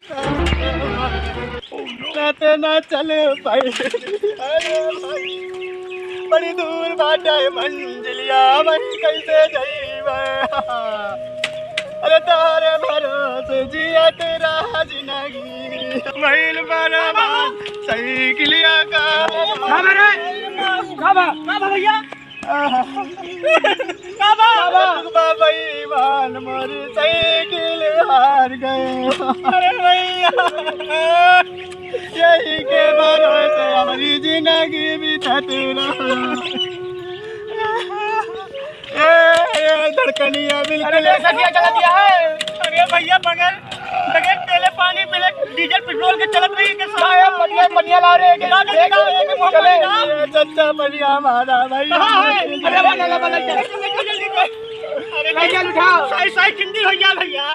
ना ना चले भाई, अरे भाई बड़ी दूर बाटे मंजिलिया वही कैसे जाइबे। अरे तारे भरोसे जिया तेरा जिंदगी महिल बराबर साइकिलिया का भैया भाई मान मोर साइकिल हार गए। अरे भैया यही के भरोसे हमारी जिंदगी बीतत धड़कनिया बिल्कुल चला दिया है। अरे भैया बगैर बगैर तेले पानी पहले डीजल पेट्रोल के चलत रही के बढ़िया ला रहे चचा बढ़िया हमारा भाई। अरे भैया उठाओ साई साई चिंदी हो गया भैया।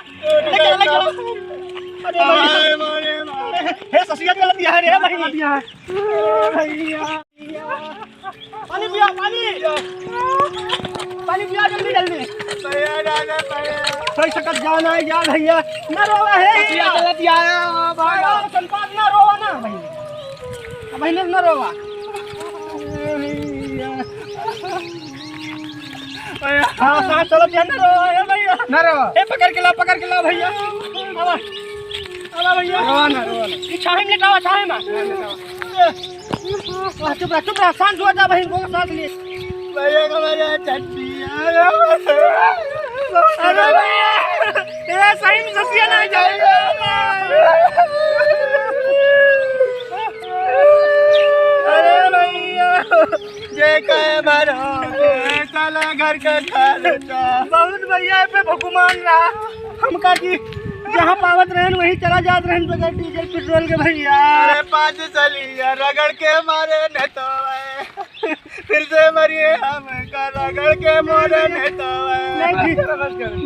अरे ससिया चल दिया है रे भैया। पानी पिया पानी पिया जल्दी जल्दी सही सकत जाना है यार भैया। ना रोवा है चल दिया है भाई संपाद ना रोवा ना भैया भैया ना रोवा हाँ हाँ चलो दिया ना रोवा भैया ना रोवा ए पकड़ के ला भैया। अला भैया रोवा ना ये चाहे में लेटावा चाहे में चुप रह शांत हो जा बहन को साथ लिए भैया हमारा चट्टी। अरे भैया ये सही में ससिया नहीं जाएगा। अरे भैया जे कहे भरोसे साला घर का खर्चा बहुत भैया पे भगुमान रहा हमका की जहाँ पावत रहन वहीं चला जात रहन बगैर डीजल पेट्रोल के भैया। अरे पाँच चलिए रगड़ के मारे न तो फिर से मरिए हम रगड़ के मारे न तो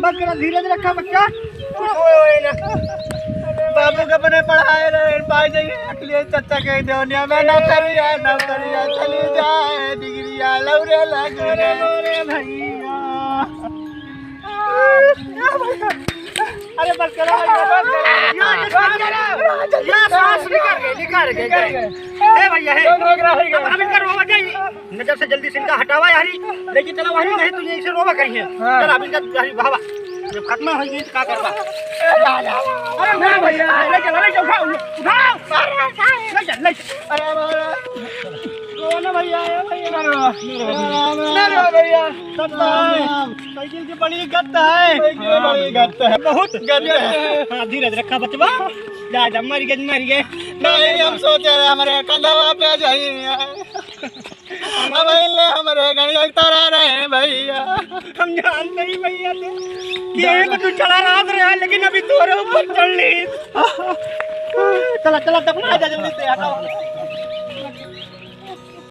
बस करा धीरज रखा बच्चा बाबू का अपने पढ़ाए रहे पाई जाइए चचा कह दो मैं नौकरिया चली जाए डिग्रिया लौरे लगे रे भैया। अरे बस करो ये सांस निकाल गए ए भैया है अब इनका रोवा जाइए नजर से जल्दी से इनका हटावा यारी लेकिन चला वही नहीं तुझे इसे रोवा करिए चल अब इनका यारी बाबा जब खत्म हो गई तो क्या करवा। अरे ना भैया ले चल अरे ना भैया भैया साइकिल की बड़ी गत है बहुत गत है। हाँ धीरज रखा बचवा जा मर गए नहीं हम सोचे रहे हमारे कंधवा पे जाइए हमारे गाड़ी तारा रहे भैया हम जानते ही भैया थे तू चला रहा लेकिन अभी तोरे ऊपर चढ़ ली। चला दफना जा जल्दी से हटाओ।